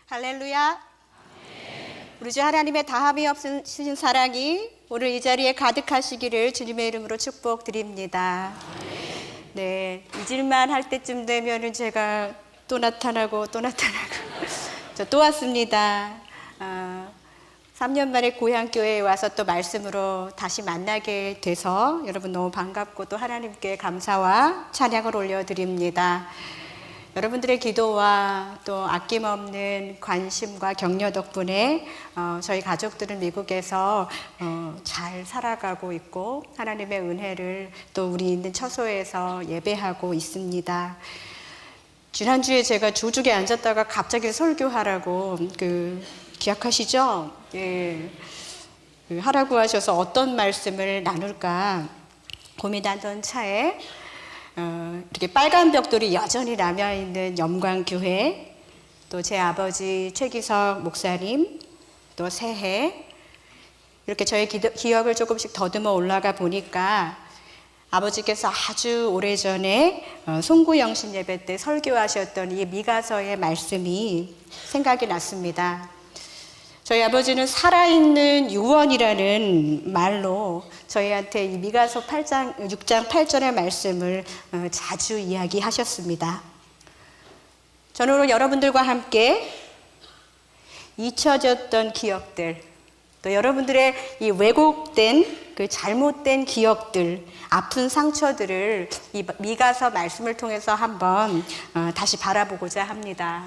할렐루야. 우리 주 하나님의 다함이 없으신 사랑이 오늘 이 자리에 가득하시기를 주님의 이름으로 축복드립니다. 네, 잊을만 할 때쯤 되면은 제가 또 나타나고 저 또 왔습니다. 3년 만에 고향교회에 와서 또 말씀으로 다시 만나게 돼서 여러분 너무 반갑고 또 하나님께 감사와 찬양을 올려드립니다. 여러분들의 기도와 또 아낌없는 관심과 격려 덕분에 저희 가족들은 미국에서 잘 살아가고 있고 하나님의 은혜를 또 우리 있는 처소에서 예배하고 있습니다. 지난주에 제가 조죽에 앉았다가 갑자기 설교하라고 기억하시죠? 예. 하라고 하셔서 어떤 말씀을 나눌까 고민하던 차에 이렇게 빨간 벽돌이 여전히 남아있는 염광교회, 또 제 아버지 최기석 목사님, 또 새해 이렇게 저의 기억을 조금씩 더듬어 올라가 보니까 아버지께서 아주 오래전에 송구영신 예배 때 설교하셨던 이 미가서의 말씀이 생각이 났습니다. 저희 아버지는 살아있는 유언이라는 말로 저희한테 이 미가서 6장 8절의 말씀을 자주 이야기하셨습니다. 저는 오늘 여러분들과 함께 잊혀졌던 기억들, 또 여러분들의 이 왜곡된 잘못된 기억들, 아픈 상처들을 이 미가서 말씀을 통해서 한번 다시 바라보고자 합니다.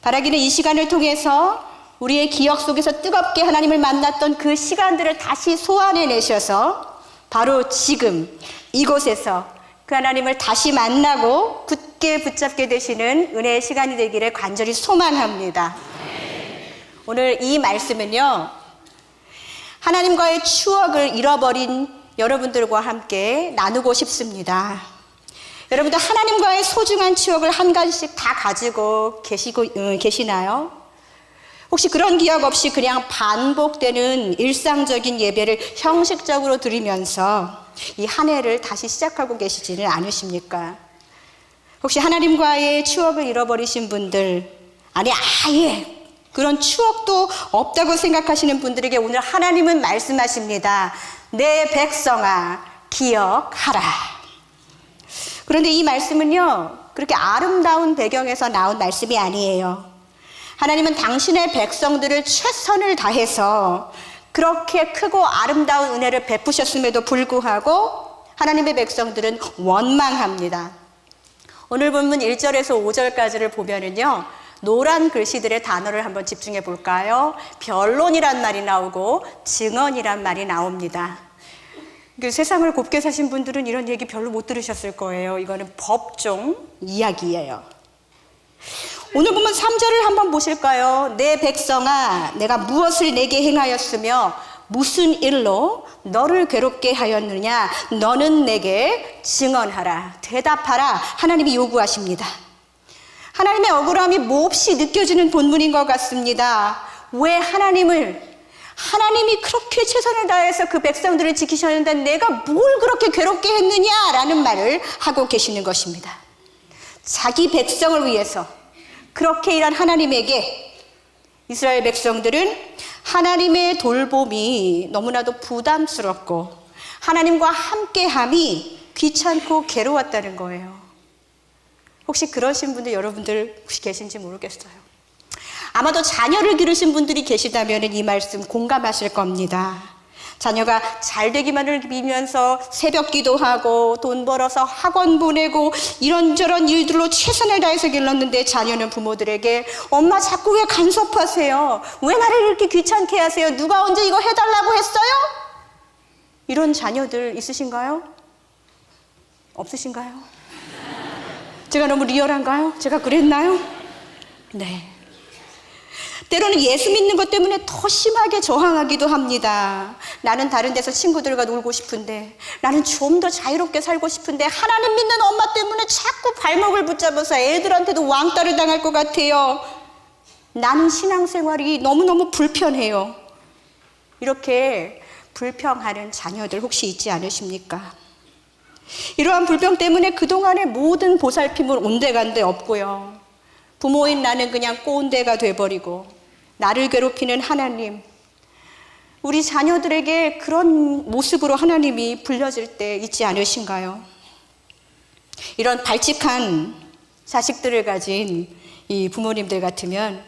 바라기는 이 시간을 통해서 우리의 기억 속에서 뜨겁게 하나님을 만났던 그 시간들을 다시 소환해내셔서 바로 지금 이곳에서 그 하나님을 다시 만나고 굳게 붙잡게 되시는 은혜의 시간이 되기를 간절히 소망합니다. 오늘 이 말씀은요, 하나님과의 추억을 잃어버린 여러분들과 함께 나누고 싶습니다. 여러분들 하나님과의 소중한 추억을 한 가지씩 다 가지고 계시나요? 혹시 그런 기억 없이 그냥 반복되는 일상적인 예배를 형식적으로 드리면서 이 한 해를 다시 시작하고 계시지는 않으십니까? 혹시 하나님과의 추억을 잃어버리신 분들, 아니 아예 그런 추억도 없다고 생각하시는 분들에게 오늘 하나님은 말씀하십니다. 내 백성아 기억하라. 그런데 이 말씀은요, 그렇게 아름다운 배경에서 나온 말씀이 아니에요. 하나님은 당신의 백성들을 최선을 다해서 그렇게 크고 아름다운 은혜를 베푸셨음에도 불구하고 하나님의 백성들은 원망합니다. 오늘 본문 1절에서 5절까지를 보면은요, 노란 글씨들의 단어를 한번 집중해 볼까요? 변론이란 말이 나오고 증언이란 말이 나옵니다. 세상을 곱게 사신 분들은 이런 얘기 별로 못 들으셨을 거예요. 이거는 법정 이야기예요. 오늘 보면 3절을 한번 보실까요? 내 백성아, 내가 무엇을 내게 행하였으며 무슨 일로 너를 괴롭게 하였느냐? 너는 내게 증언하라, 대답하라. 하나님이 요구하십니다. 하나님의 억울함이 몹시 느껴지는 본문인 것 같습니다. 왜 하나님이 그렇게 최선을 다해서 그 백성들을 지키셨는데 내가 뭘 그렇게 괴롭게 했느냐라는 말을 하고 계시는 것입니다. 자기 백성을 위해서 그렇게 일한 하나님에게 이스라엘 백성들은 하나님의 돌봄이 너무나도 부담스럽고 하나님과 함께함이 귀찮고 괴로웠다는 거예요. 혹시 그러신 분들 여러분들 혹시 계신지 모르겠어요. 아마도 자녀를 기르신 분들이 계시다면 이 말씀 공감하실 겁니다. 자녀가 잘 되기만을 빌면서 새벽 기도하고 돈 벌어서 학원 보내고 이런저런 일들로 최선을 다해서 길렀는데 자녀는 부모들에게 엄마 자꾸 왜 간섭하세요? 왜 나를 이렇게 귀찮게 하세요? 누가 언제 이거 해달라고 했어요? 이런 자녀들 있으신가요? 없으신가요? 제가 너무 리얼한가요? 제가 그랬나요? 네. 때로는 예수 믿는 것 때문에 더 심하게 저항하기도 합니다. 나는 다른 데서 친구들과 놀고 싶은데, 나는 좀 더 자유롭게 살고 싶은데 하나님 믿는 엄마 때문에 자꾸 발목을 붙잡아서 애들한테도 왕따를 당할 것 같아요. 나는 신앙생활이 너무너무 불편해요. 이렇게 불평하는 자녀들 혹시 있지 않으십니까? 이러한 불평 때문에 그동안의 모든 보살핌은 온데간데 없고요. 부모인 나는 그냥 꼰대가 돼버리고 나를 괴롭히는 하나님, 우리 자녀들에게 그런 모습으로 하나님이 불려질 때 있지 않으신가요? 이런 발칙한 자식들을 가진 이 부모님들 같으면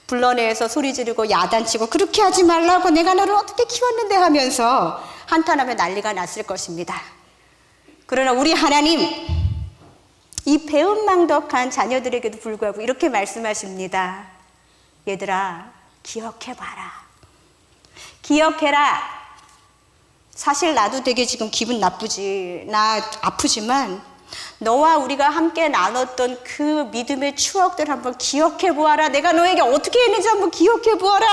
불러내서 소리 지르고 야단치고 그렇게 하지 말라고 내가 너를 어떻게 키웠는데 하면서 한탄하며 난리가 났을 것입니다. 그러나 우리 하나님, 이 배은망덕한 자녀들에게도 불구하고 이렇게 말씀하십니다. 얘들아, 기억해봐라. 기억해라. 사실 나도 되게 지금 기분 나쁘지, 나 아프지만 너와 우리가 함께 나눴던 그 믿음의 추억들 한번 기억해 보아라. 내가 너에게 어떻게 했는지 한번 기억해 보아라.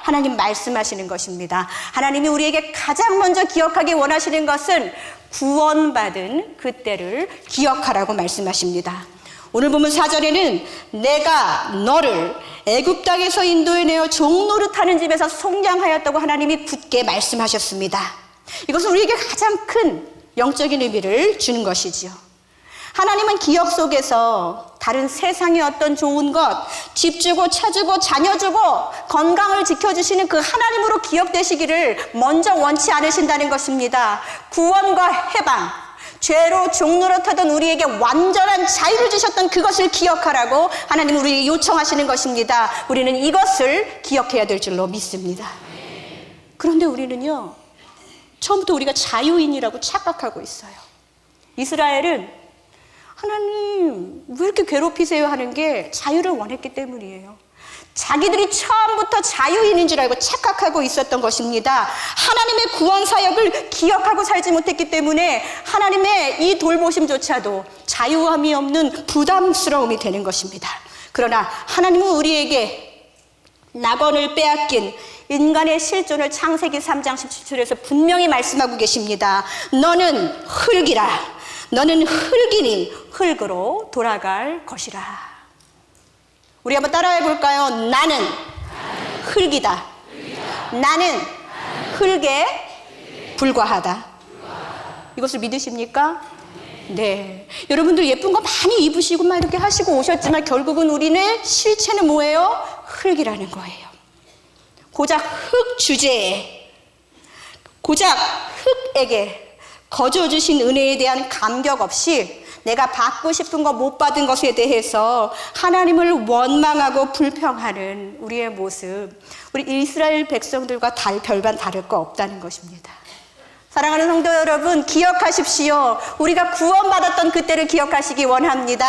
하나님 말씀하시는 것입니다. 하나님이 우리에게 가장 먼저 기억하기 원하시는 것은 구원받은 그때를 기억하라고 말씀하십니다. 오늘 보면 4절에는 내가 너를 애굽 땅에서 인도해내어 종노릇하는 집에서 속량하였다고 하나님이 굳게 말씀하셨습니다. 이것은 우리에게 가장 큰 영적인 의미를 주는 것이지요. 하나님은 기억 속에서 다른 세상의 어떤 좋은 것, 집 주고 차 주고 자녀 주고 건강을 지켜주시는 그 하나님으로 기억되시기를 먼저 원치 않으신다는 것입니다. 구원과 해방, 죄로 종노릇하던 우리에게 완전한 자유를 주셨던 그것을 기억하라고 하나님은 우리에게 요청하시는 것입니다. 우리는 이것을 기억해야 될 줄로 믿습니다. 그런데 우리는요, 처음부터 우리가 자유인이라고 착각하고 있어요. 이스라엘은 하나님 왜 이렇게 괴롭히세요 하는 게 자유를 원했기 때문이에요. 자기들이 처음부터 자유인인 줄 알고 착각하고 있었던 것입니다. 하나님의 구원 사역을 기억하고 살지 못했기 때문에 하나님의 이 돌보심조차도 자유함이 없는 부담스러움이 되는 것입니다. 그러나 하나님은 우리에게 낙원을 빼앗긴 인간의 실존을 창세기 3장 17절에서 분명히 말씀하고 계십니다. 너는 흙이라. 너는 흙이니 흙으로 돌아갈 것이라. 우리 한번 따라해 볼까요? 나는 흙이다. 나는 흙에 불과하다. 이것을 믿으십니까? 네. 여러분들 예쁜 거 많이 입으시고 막 이렇게 하시고 오셨지만 결국은 우리는 실체는 뭐예요? 흙이라는 거예요. 고작 흙 주제에, 고작 흙에게 거저 주신 은혜에 대한 감격 없이 내가 받고 싶은 거 못 받은 것에 대해서 하나님을 원망하고 불평하는 우리의 모습, 우리 이스라엘 백성들과 별반 다를 거 없다는 것입니다. 사랑하는 성도 여러분, 기억하십시오. 우리가 구원받았던 그때를 기억하시기 원합니다.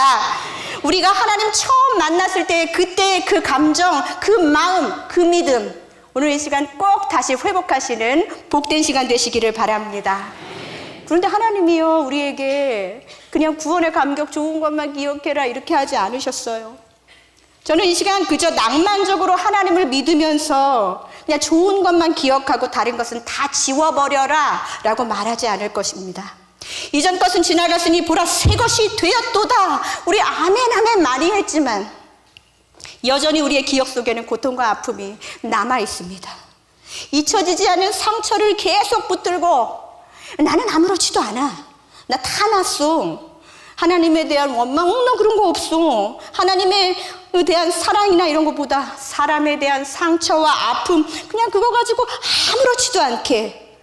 우리가 하나님 처음 만났을 때 그때의 그 감정, 그 마음, 그 믿음, 오늘 이 시간 꼭 다시 회복하시는 복된 시간 되시기를 바랍니다. 그런데 하나님이요, 우리에게 그냥 구원의 감격 좋은 것만 기억해라 이렇게 하지 않으셨어요. 저는 이 시간 그저 낭만적으로 하나님을 믿으면서 그냥 좋은 것만 기억하고 다른 것은 다 지워버려라 라고 말하지 않을 것입니다. 이전 것은 지나갔으니 보라 새 것이 되었도다. 우리 아멘 아멘 많이 했지만 여전히 우리의 기억 속에는 고통과 아픔이 남아 있습니다. 잊혀지지 않은 상처를 계속 붙들고 나는 아무렇지도 않아. 나 다 났어. 하나님에 대한 원망, 나 그런 거 없어. 하나님에 대한 사랑이나 이런 것보다 사람에 대한 상처와 아픔, 그냥 그거 가지고 아무렇지도 않게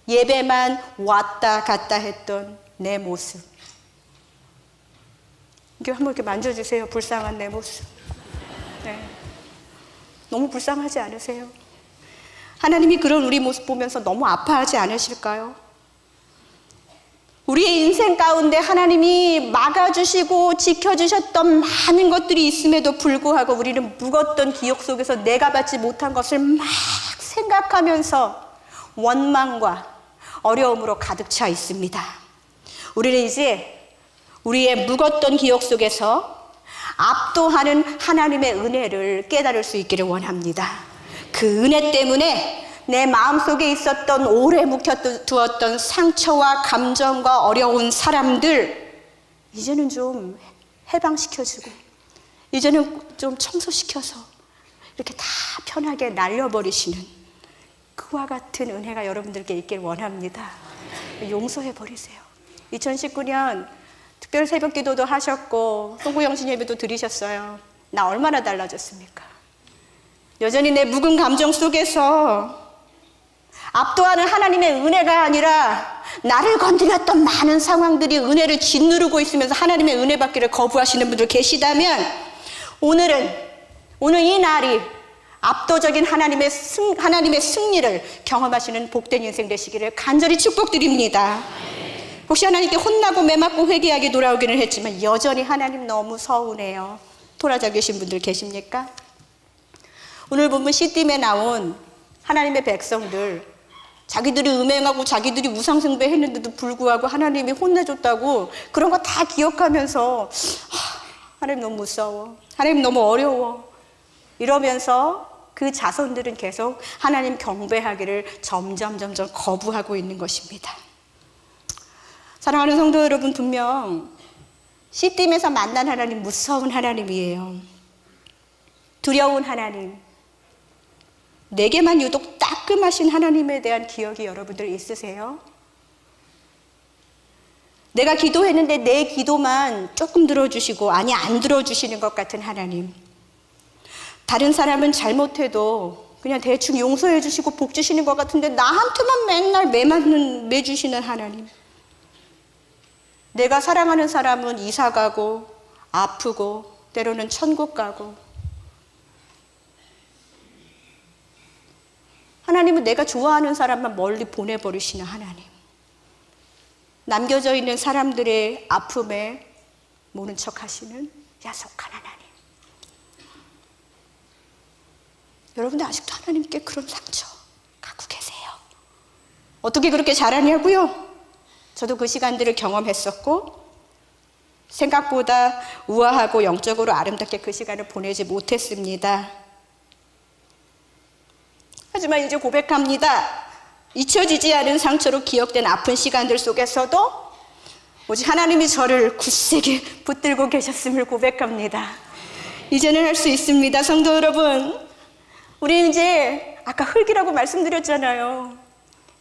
예배만 왔다 갔다 했던 내 모습. 이게 한번 이렇게 만져주세요. 불쌍한 내 모습. 네. 너무 불쌍하지 않으세요? 하나님이 그런 우리 모습 보면서 너무 아파하지 않으실까요? 우리의 인생 가운데 하나님이 막아주시고 지켜주셨던 많은 것들이 있음에도 불구하고 우리는 묵었던 기억 속에서 내가 받지 못한 것을 막 생각하면서 원망과 어려움으로 가득 차 있습니다. 우리는 이제 우리의 묵었던 기억 속에서 압도하는 하나님의 은혜를 깨달을 수 있기를 원합니다. 그 은혜 때문에 내 마음속에 있었던 오래 묵혀두었던 상처와 감정과 어려운 사람들 이제는 좀 해방시켜주고 이제는 좀 청소시켜서 이렇게 다 편하게 날려버리시는 그와 같은 은혜가 여러분들께 있길 원합니다. 용서해버리세요. 2019년 특별 새벽 기도도 하셨고 송구영신 예배도 드리셨어요. 나 얼마나 달라졌습니까? 여전히 내 묵은 감정 속에서 압도하는 하나님의 은혜가 아니라 나를 건드렸던 많은 상황들이 은혜를 짓누르고 있으면서 하나님의 은혜 받기를 거부하시는 분들 계시다면 오늘 이 날이 압도적인 하나님의 승리를 경험하시는 복된 인생 되시기를 간절히 축복드립니다. 혹시 하나님께 혼나고 매맞고 회개하게 돌아오기는 했지만 여전히 하나님 너무 서운해요. 돌아져 계신 분들 계십니까? 오늘 본문 시딤에 나온 하나님의 백성들, 자기들이 음행하고 자기들이 우상숭배했는데도 불구하고 하나님이 혼내줬다고 그런 거 다 기억하면서 하나님 너무 무서워, 하나님 너무 어려워 이러면서 그 자손들은 계속 하나님 경배하기를 점점 거부하고 있는 것입니다. 사랑하는 성도 여러분, 분명 시딤에서 만난 하나님 무서운 하나님이에요. 두려운 하나님, 내게만 유독 따끔하신 하나님에 대한 기억이 여러분들 있으세요? 내가 기도했는데 내 기도만 조금 들어주시고 아니 안 들어주시는 것 같은 하나님, 다른 사람은 잘못해도 그냥 대충 용서해 주시고 복 주시는 것 같은데 나한테만 맨날 매주시는 하나님, 내가 사랑하는 사람은 이사 가고 아프고 때로는 천국 가고, 하나님은 내가 좋아하는 사람만 멀리 보내버리시는 하나님, 남겨져 있는 사람들의 아픔에 모른 척 하시는 야속한 하나님. 여러분들 아직도 하나님께 그런 상처 갖고 계세요. 어떻게 그렇게 잘하냐고요? 저도 그 시간들을 경험했었고 생각보다 우아하고 영적으로 아름답게 그 시간을 보내지 못했습니다. 하지만 이제 고백합니다. 잊혀지지 않은 상처로 기억된 아픈 시간들 속에서도 오직 하나님이 저를 굳세게 붙들고 계셨음을 고백합니다. 이제는 할 수 있습니다. 성도 여러분, 우리는 이제 아까 흙이라고 말씀드렸잖아요.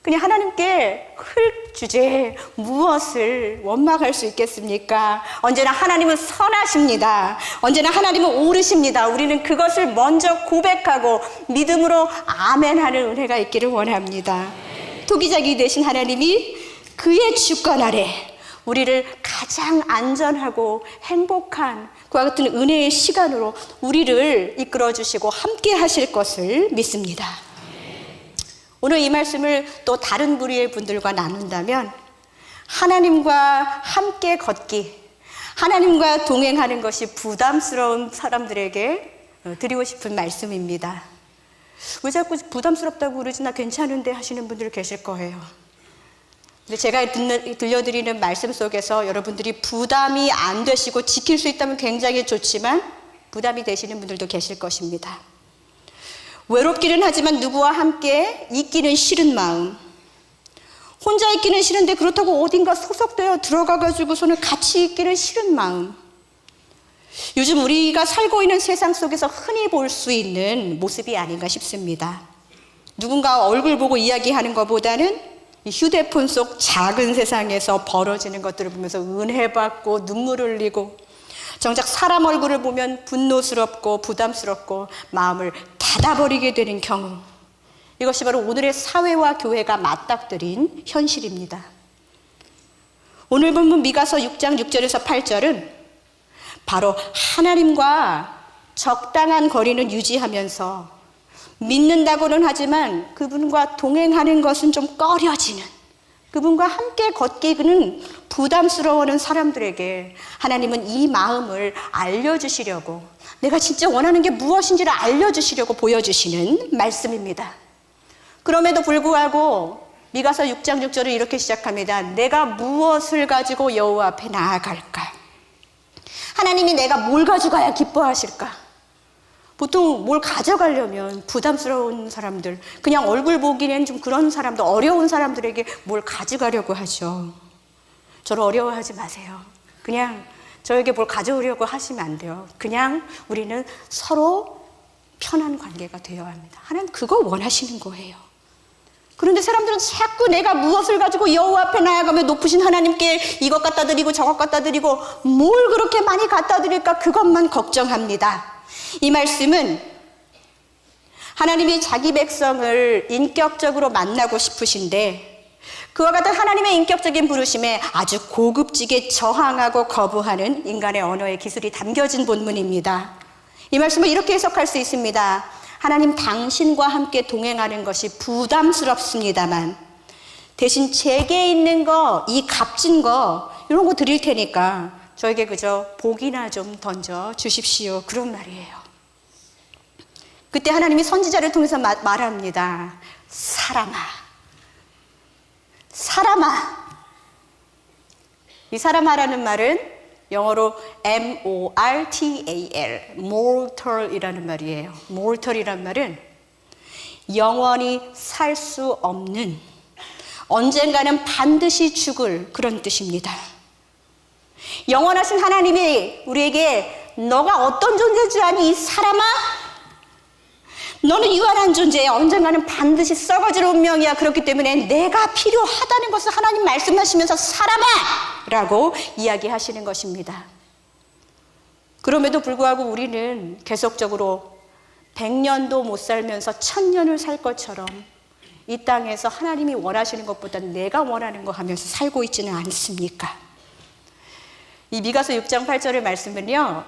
그냥 하나님께 흙 주제에 무엇을 원망할 수 있겠습니까? 언제나 하나님은 선하십니다. 언제나 하나님은 옳으십니다. 우리는 그것을 먼저 고백하고 믿음으로 아멘하는 은혜가 있기를 원합니다. 토기자기 되신 하나님이 그의 주권 아래 우리를 가장 안전하고 행복한 그와 같은 은혜의 시간으로 우리를 이끌어 주시고 함께 하실 것을 믿습니다. 오늘 이 말씀을 또 다른 부류의 분들과 나눈다면 하나님과 함께 걷기, 하나님과 동행하는 것이 부담스러운 사람들에게 드리고 싶은 말씀입니다. 왜 자꾸 부담스럽다고 그러지, 나 괜찮은데 하시는 분들 계실 거예요. 근데 제가 들려드리는 말씀 속에서 여러분들이 부담이 안 되시고 지킬 수 있다면 굉장히 좋지만 부담이 되시는 분들도 계실 것입니다. 외롭기는 하지만 누구와 함께 있기는 싫은 마음, 혼자 있기는 싫은데 그렇다고 어딘가 소속되어 들어가가지고서는 같이 있기는 싫은 마음, 요즘 우리가 살고 있는 세상 속에서 흔히 볼 수 있는 모습이 아닌가 싶습니다. 누군가 얼굴 보고 이야기하는 것보다는 이 휴대폰 속 작은 세상에서 벌어지는 것들을 보면서 은혜받고 눈물 흘리고 정작 사람 얼굴을 보면 분노스럽고 부담스럽고 마음을 닫아버리게 되는 경우, 이것이 바로 오늘의 사회와 교회가 맞닥뜨린 현실입니다. 오늘 본문 미가서 6장 6절에서 8절은 바로 하나님과 적당한 거리는 유지하면서 믿는다고는 하지만 그분과 동행하는 것은 좀 꺼려지는, 그분과 함께 걷기는 부담스러워하는 사람들에게 하나님은 이 마음을 알려주시려고, 내가 진짜 원하는 게 무엇인지를 알려주시려고 보여주시는 말씀입니다. 그럼에도 불구하고 미가서 6장 6절을 이렇게 시작합니다. 내가 무엇을 가지고 여호와 앞에 나아갈까? 하나님이 내가 뭘 가져가야 기뻐하실까? 보통 뭘 가져가려면 부담스러운 사람들, 그냥 얼굴 보기엔 좀 그런 사람들, 어려운 사람들에게 뭘 가져가려고 하죠. 저를 어려워하지 마세요. 그냥 저에게 뭘 가져오려고 하시면 안 돼요. 그냥 우리는 서로 편한 관계가 되어야 합니다. 하나님 그거 원하시는 거예요. 그런데 사람들은 자꾸 내가 무엇을 가지고 여호와 앞에 나아가며 높으신 하나님께 이것 갖다 드리고 저것 갖다 드리고 뭘 그렇게 많이 갖다 드릴까, 그것만 걱정합니다. 이 말씀은 하나님이 자기 백성을 인격적으로 만나고 싶으신데 그와 같은 하나님의 인격적인 부르심에 아주 고급지게 저항하고 거부하는 인간의 언어의 기술이 담겨진 본문입니다. 이 말씀을 이렇게 해석할 수 있습니다. 하나님 당신과 함께 동행하는 것이 부담스럽습니다만 대신 제게 있는 거, 이 값진 거 이런 거 드릴 테니까 저에게 그저 복이나 좀 던져 주십시오. 그런 말이에요. 그때 하나님이 선지자를 통해서 말합니다. 사람아. 이 사람아라는 말은 영어로 mortal, mortal이라는 말이에요. mortal이라는 말은 영원히 살 수 없는, 언젠가는 반드시 죽을 그런 뜻입니다. 영원하신 하나님이 우리에게 너가 어떤 존재인지 아니 이 사람아? 너는 유한한 존재야. 언젠가는 반드시 썩어질 운명이야. 그렇기 때문에 내가 필요하다는 것을 하나님 말씀하시면서 사람아! 라고 이야기하시는 것입니다. 그럼에도 불구하고 우리는 계속적으로 100년도 못 살면서 1000년을 살 것처럼 이 땅에서 하나님이 원하시는 것보다 내가 원하는 거 하면서 살고 있지는 않습니까? 이 미가서 6장 8절의 말씀은요,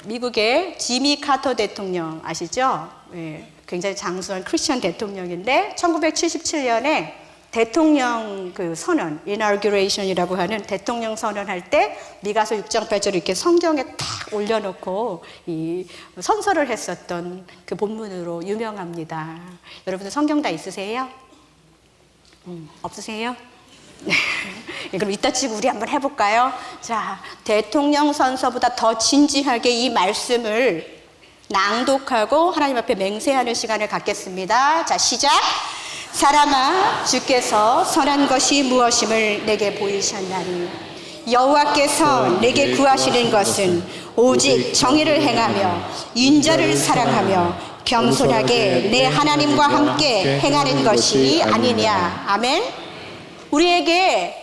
미국의 지미 카터 대통령 아시죠? 예, 굉장히 장수한 크리스천 대통령인데 1977년에 대통령 그 선언, inauguration이라고 하는 대통령 선언할 때 미가서 6장 8절을 이렇게 성경에 딱 올려놓고 이 선서를 했었던 그 본문으로 유명합니다. 여러분들 성경 다 있으세요? 없으세요? 네. 그럼 이따 치고 우리 한번 해볼까요? 자, 대통령 선서보다 더 진지하게 이 말씀을 낭독하고 하나님 앞에 맹세하는 시간을 갖겠습니다. 자, 시작! 사람아, 주께서 선한 것이 무엇임을 내게 보이셨나니 여호와께서 내게 구하시는 것은 오직 정의를 행하며 인자를 사랑하며 겸손하게 내 하나님과 함께 행하는 것이 아니냐. 아멘. 우리에게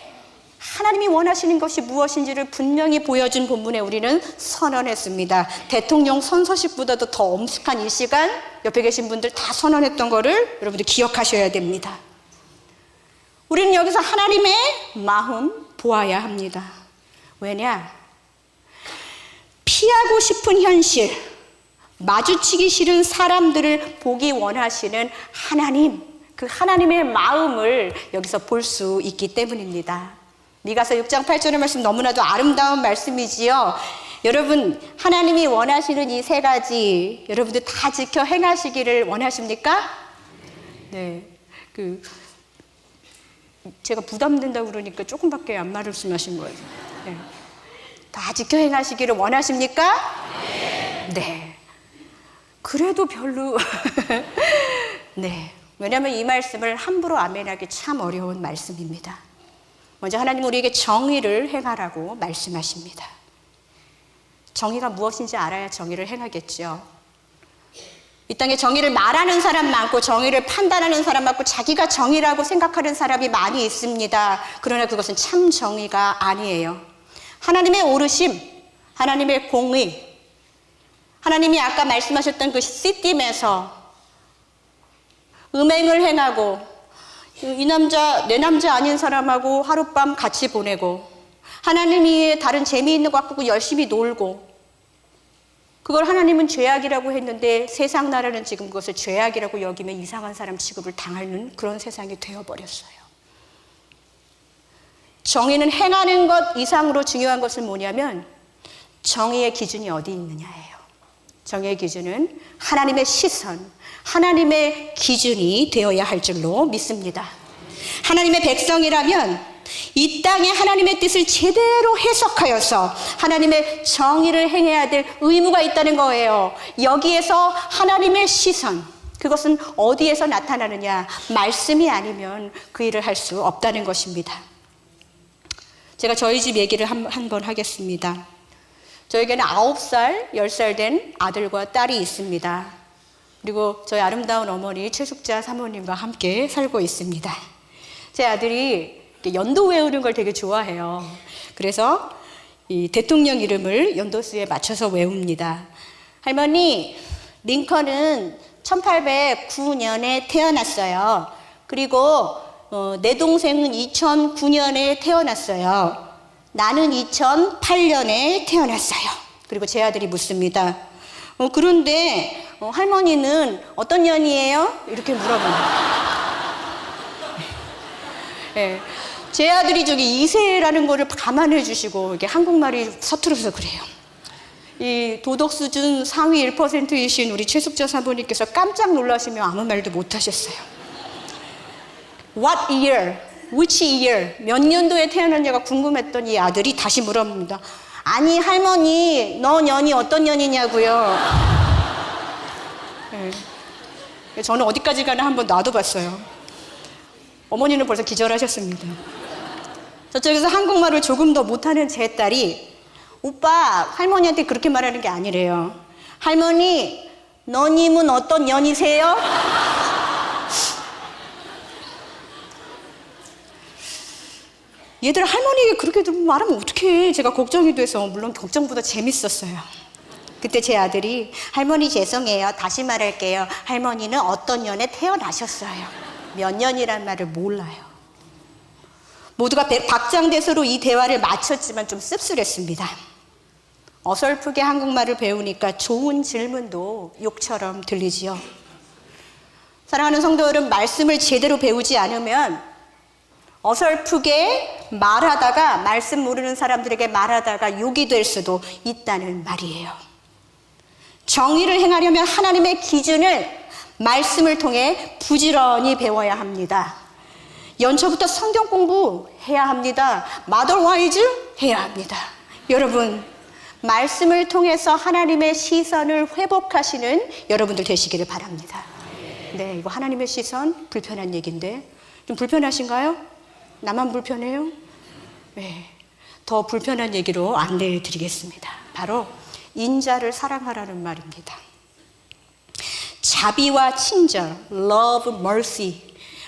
하나님이 원하시는 것이 무엇인지를 분명히 보여준 본문에 우리는 선언했습니다. 대통령 선서식보다도 더 엄숙한 이 시간 옆에 계신 분들 다 선언했던 거를 여러분들 기억하셔야 됩니다. 우리는 여기서 하나님의 마음 보아야 합니다. 왜냐? 피하고 싶은 현실, 마주치기 싫은 사람들을 보기 원하시는 하나님, 그 하나님의 마음을 여기서 볼 수 있기 때문입니다. 미가서 6장 8절의 말씀 너무나도 아름다운 말씀이지요. 여러분, 하나님이 원하시는 이 세 가지 여러분들 다 지켜 행하시기를 원하십니까? 네, 제가 부담된다고 그러니까 조금밖에 안 말씀하신 거예요. 네. 다 지켜 행하시기를 원하십니까? 네. 그래도 별로 네. 왜냐하면 이 말씀을 함부로 아멘하기 참 어려운 말씀입니다. 먼저 하나님 우리에게 정의를 행하라고 말씀하십니다. 정의가 무엇인지 알아야 정의를 행하겠죠. 이 땅에 정의를 말하는 사람 많고 정의를 판단하는 사람 많고 자기가 정의라고 생각하는 사람이 많이 있습니다. 그러나 그것은 참 정의가 아니에요. 하나님의 오르심, 하나님의 공의, 하나님이 아까 말씀하셨던 그 시딤에서 음행을 행하고 이 남자 내 남자 아닌 사람하고 하룻밤 같이 보내고 하나님 위에 다른 재미있는 거 갖고 열심히 놀고 그걸 하나님은 죄악이라고 했는데 세상 나라는 지금 그것을 죄악이라고 여기면 이상한 사람 취급을 당하는 그런 세상이 되어버렸어요. 정의는 행하는 것 이상으로 중요한 것은 뭐냐면 정의의 기준이 어디 있느냐예요. 정의의 기준은 하나님의 시선, 하나님의 기준이 되어야 할 줄로 믿습니다. 하나님의 백성이라면 이 땅에 하나님의 뜻을 제대로 해석하여서 하나님의 정의를 행해야 될 의무가 있다는 거예요. 여기에서 하나님의 시선, 그것은 어디에서 나타나느냐? 말씀이 아니면 그 일을 할 수 없다는 것입니다. 제가 저희 집 얘기를 한 번 하겠습니다. 저에게는 9살, 10살 된 아들과 딸이 있습니다. 그리고 저희 아름다운 어머니 최숙자 사모님과 함께 살고 있습니다. 제 아들이 연도 외우는 걸 되게 좋아해요. 그래서 이 대통령 이름을 연도수에 맞춰서 외웁니다. 할머니, 링컨은 1809년에 태어났어요. 그리고 내 동생은 2009년에 태어났어요. 나는 2008년에 태어났어요. 그리고 제 아들이 묻습니다. 그런데 할머니는 어떤 년이에요? 이렇게 물어봅니다. 네. 제 아들이 저기 2세라는 거를 감안해 주시고 이게 한국말이 서툴어서 그래요. 이 도덕 수준 상위 1%이신 우리 최숙자 사모님께서 깜짝 놀라시며 아무 말도 못 하셨어요. What year? Which year? 몇 년도에 태어났냐가 궁금했던 이 아들이 다시 물어봅니다. 아니 할머니, 너 년이 어떤 년이냐고요. 네. 저는 어디까지 가나 한번 놔둬봤어요. 어머니는 벌써 기절하셨습니다. 저쪽에서 한국말을 조금 더 못하는 제 딸이 오빠, 할머니한테 그렇게 말하는 게 아니래요. 할머니, 너님은 어떤 년이세요? 얘들 할머니에게 그렇게 말하면 어떡해. 제가 걱정이 돼서 물론 걱정보다 재밌었어요. 그때 제 아들이 할머니 죄송해요. 다시 말할게요. 할머니는 어떤 년에 태어나셨어요. 몇 년이란 말을 몰라요. 모두가 박장대소로 이 대화를 마쳤지만 좀 씁쓸했습니다. 어설프게 한국말을 배우니까 좋은 질문도 욕처럼 들리지요. 사랑하는 성도 여러분, 말씀을 제대로 배우지 않으면 어설프게 말하다가 말씀 모르는 사람들에게 말하다가 욕이 될 수도 있다는 말이에요. 정의를 행하려면 하나님의 기준을 말씀을 통해 부지런히 배워야 합니다. 연초부터 성경 공부해야 합니다. 마더와이즈 해야 합니다. 여러분, 말씀을 통해서 하나님의 시선을 회복하시는 여러분들 되시기를 바랍니다. 네, 이거 하나님의 시선 불편한 얘기인데 좀 불편하신가요? 나만 불편해요? 네, 더 불편한 얘기로 안내해 드리겠습니다. 바로 인자를 사랑하라는 말입니다. 자비와 친절, love, mercy,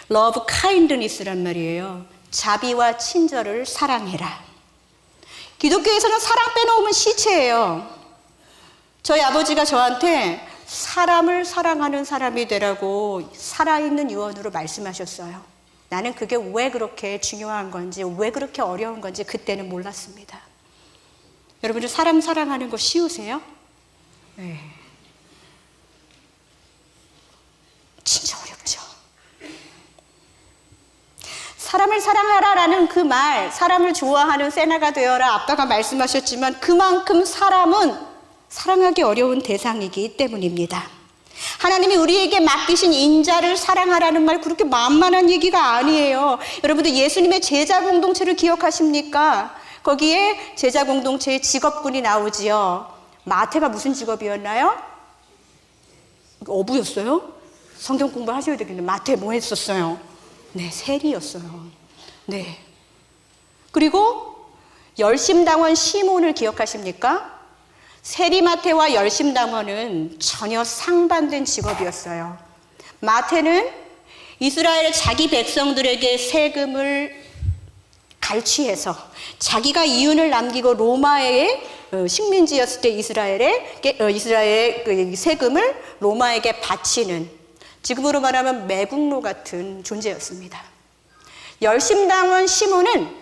love, kindness란 말이에요. 자비와 친절을 사랑해라. 기독교에서는 사랑 빼놓으면 시체예요. 저희 아버지가 저한테 사람을 사랑하는 사람이 되라고 살아있는 유언으로 말씀하셨어요. 나는 그게 왜 그렇게 중요한 건지, 왜 그렇게 어려운 건지 그때는 몰랐습니다. 여러분들 사람 사랑하는 거 쉬우세요? 네. 진짜 어렵죠. 사람을 사랑하라라는 그 말, 사람을 좋아하는 세나가 되어라 아빠가 말씀하셨지만 그만큼 사람은 사랑하기 어려운 대상이기 때문입니다. 하나님이 우리에게 맡기신 인자를 사랑하라는 말 그렇게 만만한 얘기가 아니에요. 여러분들 예수님의 제자 공동체를 기억하십니까? 거기에 제자 공동체의 직업군이 나오지요. 마태가 무슨 직업이었나요? 어부였어요? 성경 공부하셔야 되겠네요. 마태 뭐 했었어요? 네, 세리였어요. 네. 그리고 열심당원 시몬을 기억하십니까? 세리마태와 열심당원은 전혀 상반된 직업이었어요. 마태는 이스라엘 자기 백성들에게 세금을 갈취해서 자기가 이윤을 남기고 로마의 식민지였을 때 이스라엘의 그 세금을 로마에게 바치는, 지금으로 말하면 매국노 같은 존재였습니다. 열심당원 시몬은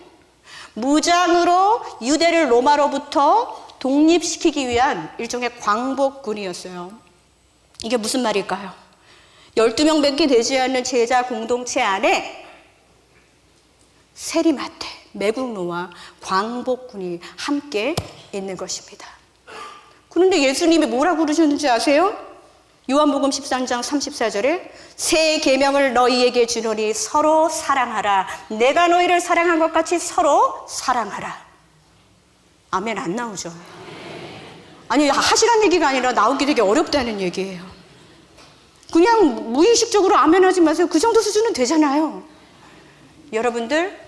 무장으로 유대를 로마로부터 독립시키기 위한 일종의 광복군이었어요. 이게 무슨 말일까요? 12명밖에 되지 않는 제자 공동체 안에 세리마태, 매국노와 광복군이 함께 있는 것입니다. 그런데 예수님이 뭐라고 그러셨는지 아세요? 요한복음 13장 34절에 새 계명을 너희에게 주노니 서로 사랑하라. 내가 너희를 사랑한 것 같이 서로 사랑하라. 아멘 안 나오죠? 아니 하시란 얘기가 아니라 나오기 되게 어렵다는 얘기예요. 그냥 무의식적으로 아멘 하지 마세요. 그 정도 수준은 되잖아요. 여러분들,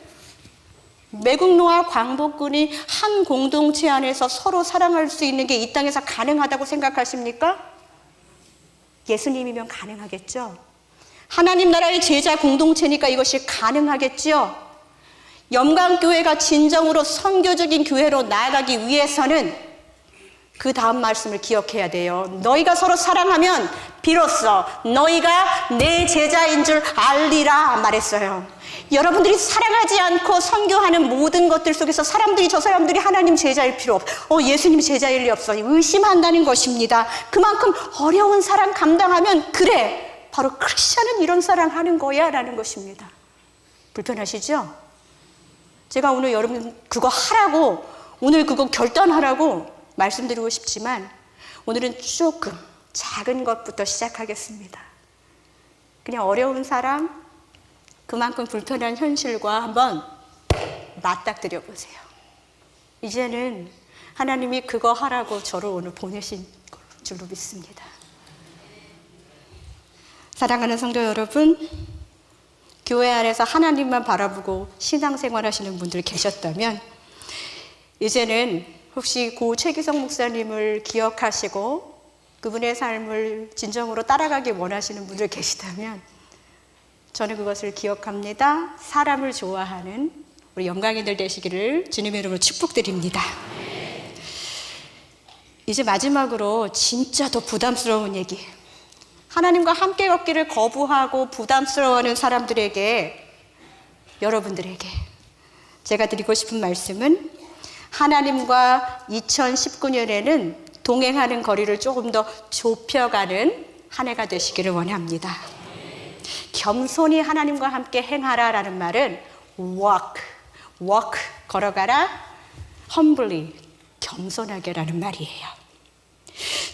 매국노와 광복군이 한 공동체 안에서 서로 사랑할 수 있는 게 이 땅에서 가능하다고 생각하십니까? 예수님이면 가능하겠죠? 하나님 나라의 제자 공동체니까 이것이 가능하겠죠? 염강교회가 진정으로 선교적인 교회로 나아가기 위해서는 그 다음 말씀을 기억해야 돼요. 너희가 서로 사랑하면 비로소 너희가 내 제자인 줄 알리라 말했어요. 여러분들이 사랑하지 않고 선교하는 모든 것들 속에서 사람들이 저 사람들이 하나님 제자일 필요 없어. 예수님 제자일 리 없어. 의심한다는 것입니다. 그만큼 어려운 사랑 감당하면 그래, 바로 크리스천은 이런 사랑하는 거야 라는 것입니다. 불편하시죠? 제가 오늘 여러분 그거 하라고, 오늘 그거 결단하라고 말씀드리고 싶지만 오늘은 조금 작은 것부터 시작하겠습니다. 그냥 어려운 사람, 그만큼 불편한 현실과 한번 맞닥뜨려 보세요. 이제는 하나님이 그거 하라고 저를 오늘 보내신 줄로 믿습니다. 사랑하는 성도 여러분, 교회 안에서 하나님만 바라보고 신앙생활 하시는 분들 계셨다면 이제는 혹시 고 최기성 목사님을 기억하시고 그분의 삶을 진정으로 따라가기 원하시는 분들 계시다면 저는 그것을 기억합니다. 사람을 좋아하는 우리 영광인들 되시기를 주님의 이름으로 축복드립니다. 이제 마지막으로 진짜 더 부담스러운 얘기, 하나님과 함께 걷기를 거부하고 부담스러워하는 사람들에게, 여러분들에게 제가 드리고 싶은 말씀은 하나님과 2019년에는 동행하는 거리를 조금 더 좁혀가는 한 해가 되시기를 원합니다. 겸손히 하나님과 함께 행하라라는 말은 walk, 걸어가라, humbly, 겸손하게라는 말이에요.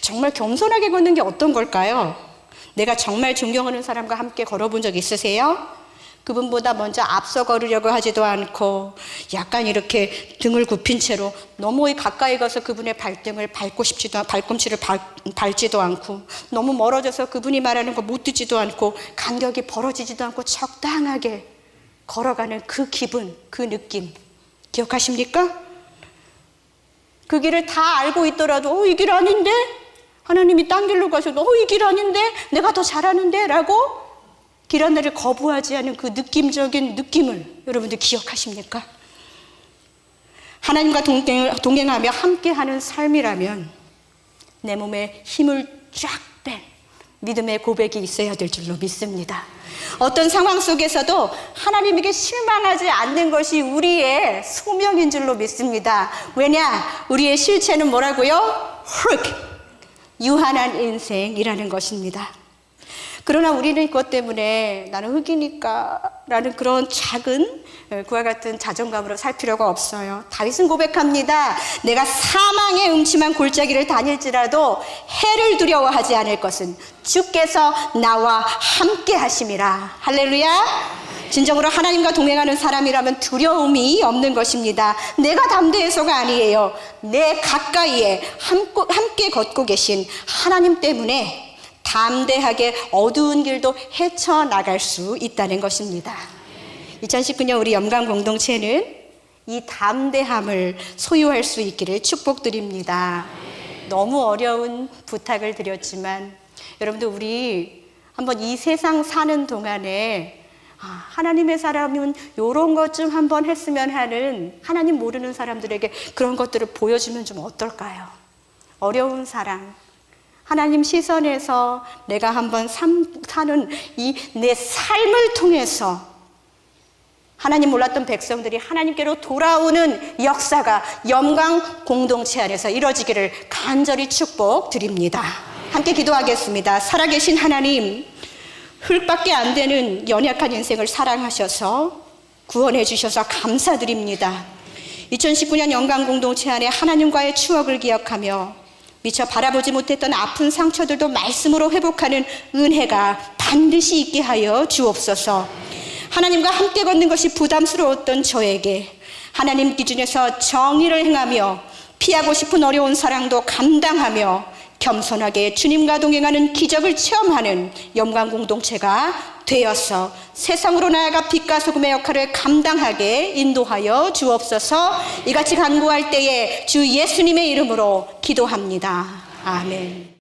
정말 겸손하게 걷는 게 어떤 걸까요? 내가 정말 존경하는 사람과 함께 걸어본 적 있으세요? 그분보다 먼저 앞서 걸으려고 하지도 않고 약간 이렇게 등을 굽힌 채로 너무 가까이 가서 그분의 발등을 밟고 싶지도 않고 발꿈치를 밟지도 않고 너무 멀어져서 그분이 말하는 거 못 듣지도 않고 간격이 벌어지지도 않고 적당하게 걸어가는 그 기분, 그 느낌 기억하십니까? 그 길을 다 알고 있더라도 이 길 아닌데? 하나님이 딴 길로 가셔도 이 길 아닌데? 내가 더 잘하는데? 라고 길 안내를 거부하지 않은 그 느낌적인 느낌을 여러분들 기억하십니까? 하나님과 동행하며 함께하는 삶이라면 내 몸에 힘을 쫙 뺀 믿음의 고백이 있어야 될 줄로 믿습니다. 어떤 상황 속에서도 하나님에게 실망하지 않는 것이 우리의 소명인 줄로 믿습니다. 왜냐? 우리의 실체는 뭐라고요? 유한한 인생이라는 것입니다. 그러나 우리는 그것 때문에 나는 흑이니까 라는 그런 작은 그와 같은 자존감으로 살 필요가 없어요. 다윗은 고백합니다. 내가 사망의 음침한 골짜기를 다닐지라도 해를 두려워하지 않을 것은 주께서 나와 함께 하심이라. 할렐루야. 진정으로 하나님과 동행하는 사람이라면 두려움이 없는 것입니다. 내가 담대해서가 아니에요. 내 가까이에 함께 걷고 계신 하나님 때문에 담대하게 어두운 길도 헤쳐나갈 수 있다는 것입니다. 2019년 우리 영광 공동체는 이 담대함을 소유할 수 있기를 축복드립니다. 너무 어려운 부탁을 드렸지만 여러분들 우리 한번 이 세상 사는 동안에 하나님의 사람은 이런 것 좀 한번 했으면 하는, 하나님 모르는 사람들에게 그런 것들을 보여주면 좀 어떨까요? 어려운 사랑, 하나님 시선에서 내가 한번 사는 이 내 삶을 통해서 하나님 몰랐던 백성들이 하나님께로 돌아오는 역사가 영광 공동체 안에서 이루어지기를 간절히 축복드립니다. 함께 기도하겠습니다. 살아계신 하나님, 흙밖에 안 되는 연약한 인생을 사랑하셔서 구원해 주셔서 감사드립니다. 2019년 영광 공동체 안에 하나님과의 추억을 기억하며 미처 바라보지 못했던 아픈 상처들도 말씀으로 회복하는 은혜가 반드시 있게 하여 주옵소서. 하나님과 함께 걷는 것이 부담스러웠던 저에게 하나님 기준에서 정의를 행하며 피하고 싶은 어려운 사랑도 감당하며 겸손하게 주님과 동행하는 기적을 체험하는 영광 공동체가 되어서 세상으로 나아가 빛과 소금의 역할을 감당하게 인도하여 주옵소서. 이같이 간구할 때에 주 예수님의 이름으로 기도합니다. 아멘.